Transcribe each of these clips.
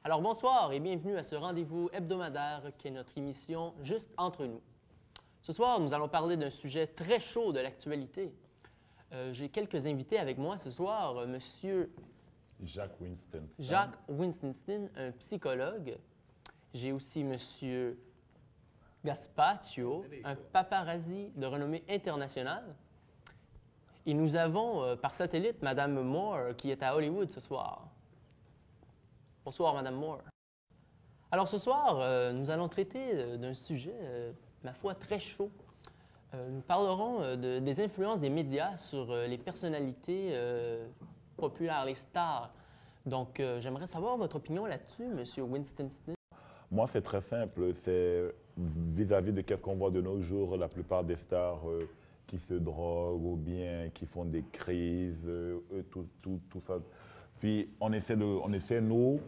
Alors bonsoir et bienvenue à ce rendez-vous hebdomadaire qui est notre émission Juste entre nous. Ce soir, nous allons parler d'un sujet très chaud de l'actualité. J'ai quelques invités avec moi ce soir. Monsieur Jacques Winstonstein, un psychologue. J'ai aussi Monsieur Gaspaccio, un paparazzi de renommée internationale. Et nous avons par satellite Madame Moore qui est à Hollywood ce soir. Bonsoir, Madame Moore. Alors ce soir, nous allons traiter d'un sujet, ma foi, très chaud. Nous parlerons des influences des médias sur les personnalités populaires, les stars. Donc, j'aimerais savoir votre opinion là-dessus, Monsieur Winstonstein. Moi, c'est très simple. C'est vis-à-vis de qu'est-ce qu'on voit de nos jours, la plupart des stars qui se droguent ou bien qui font des crises, tout ça. Puis, on essaie, nous,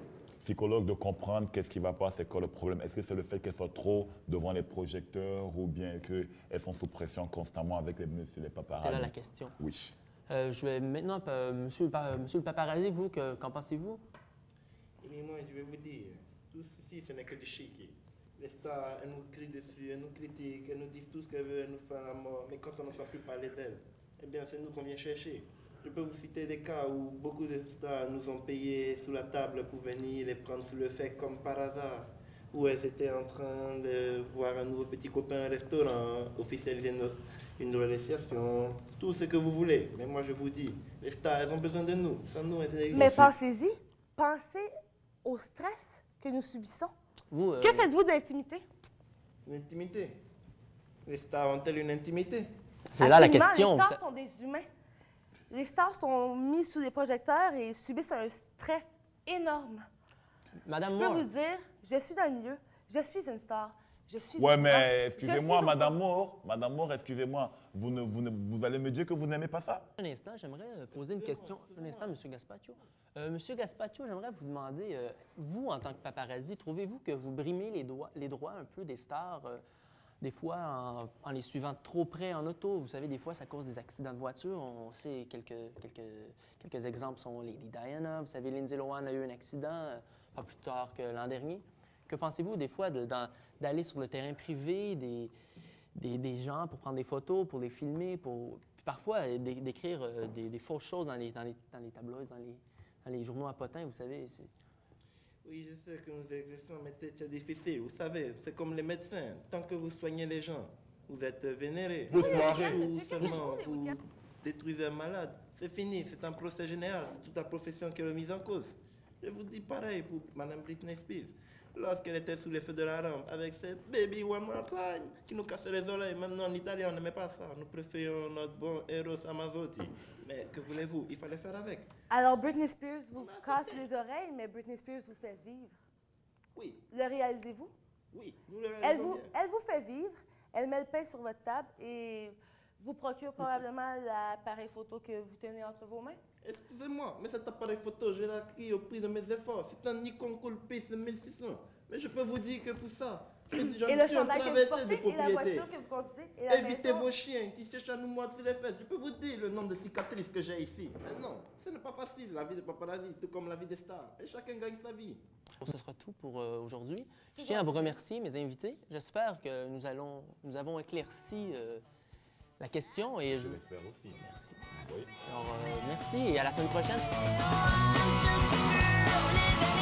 psychologues, de comprendre qu'est-ce qui ne va pas, c'est quoi le problème. Est-ce que c'est le fait qu'elles soient trop devant les projecteurs ou bien qu'elles sont sous pression constamment avec les paparazzi? C'est là la question. Oui. Je vais maintenant, monsieur le paparazzi, vous, qu'en pensez-vous? Eh bien, moi, je vais vous dire, tout ceci, ce n'est que du chiquet. Les stars, elles nous crient dessus, elles nous critiquent, elles nous disent tout ce qu'elles veulent, elles nous font la mort. Mais quand on n'entend plus parler d'elles, eh bien, c'est nous qu'on vient chercher. Je peux vous citer des cas où beaucoup de stars nous ont payé sous la table pour venir les prendre sous le fait comme par hasard, où elles étaient en train de voir un nouveau petit copain au restaurant, officialiser une nouvelle association, tout ce que vous voulez. Mais moi, je vous dis, les stars, elles ont besoin de nous. Sans nous, elles n'existent Mais pas. pensez-y, pensez au stress que nous subissons. Vous, Que faites-vous de l'intimité? L'intimité. Les stars ont-elles une intimité? c'est là la Absolument, question. Les stars sont des humains. Les stars sont mises sous des projecteurs et subissent un stress énorme. Madame Je peux Moore, vous dire, je suis dans le milieu, je suis une star. Je suis Ouais, une mais grande- excusez-moi, je suis Madame Moore, excusez-moi, vous allez me dire que vous n'aimez pas ça? un instant, j'aimerais poser une question. Un instant, Monsieur Gaspaccio. Monsieur Gaspaccio, j'aimerais vous demander, vous, en tant que paparazzi, trouvez-vous que vous brimez les droits un peu des stars, des fois en les suivant trop près en auto? Vous savez, des fois, ça cause des accidents de voiture. On sait quelques exemples sont Lady Diana. Vous savez, Lindsay Lohan a eu un accident pas plus tard que l'an dernier. Que pensez-vous des fois d'aller sur le terrain privé des gens pour prendre des photos, pour les filmer, puis parfois d'écrire des fausses choses dans les tabloïds, dans les journaux à potins, vous savez? Oui, je sais que nous exerçons, mais c'est difficile. Vous savez, c'est comme les médecins. Tant que vous soignez les gens, vous êtes vénérés. Vous se marrez. Ou seulement vous détruisez un malade. C'est fini, c'est un procès général. C'est toute la profession qui est remise en cause. Je vous dis pareil pour Mme Britney Spears. Lorsqu'elle était sous les feux de la rampe avec ses Baby One More Time qui nous cassaient les oreilles. Même nous, en Italie, on n'aimait pas ça. Nous préférions notre bon Eros Ramazzotti. Mais que voulez-vous? Il fallait faire avec. Alors, Britney Spears vous casse les oreilles, mais Britney Spears vous fait vivre. Oui, Le réalisez-vous? oui, nous le Elle réalisons vous, bien. elle vous fait vivre, elle met le pain sur votre table et vous procure probablement l'appareil photo que vous tenez entre vos mains. Excusez-moi, mais cet appareil photo, je l'ai acquis au prix de mes efforts. C'est un Nikon Coolpix 1600. Mais je peux vous dire que pour ça, j'en Et le suis en chandail que vous traversée portez, de et la propriété. voiture que vous conduisez, et la Évitez maison. vos chiens qui cherchent à nous mordre sur les fesses. Je peux vous dire le nombre de cicatrices que j'ai ici. Mais non, ce n'est pas facile, la vie de paparazzi, tout comme la vie des stars. Et chacun gagne sa vie. Ce sera tout pour aujourd'hui. Je tiens à vous remercier, mes invités. J'espère que nous avons éclairci la question et Je l'espère aussi. Merci. Oui. Alors, merci et à la semaine prochaine. Just a girl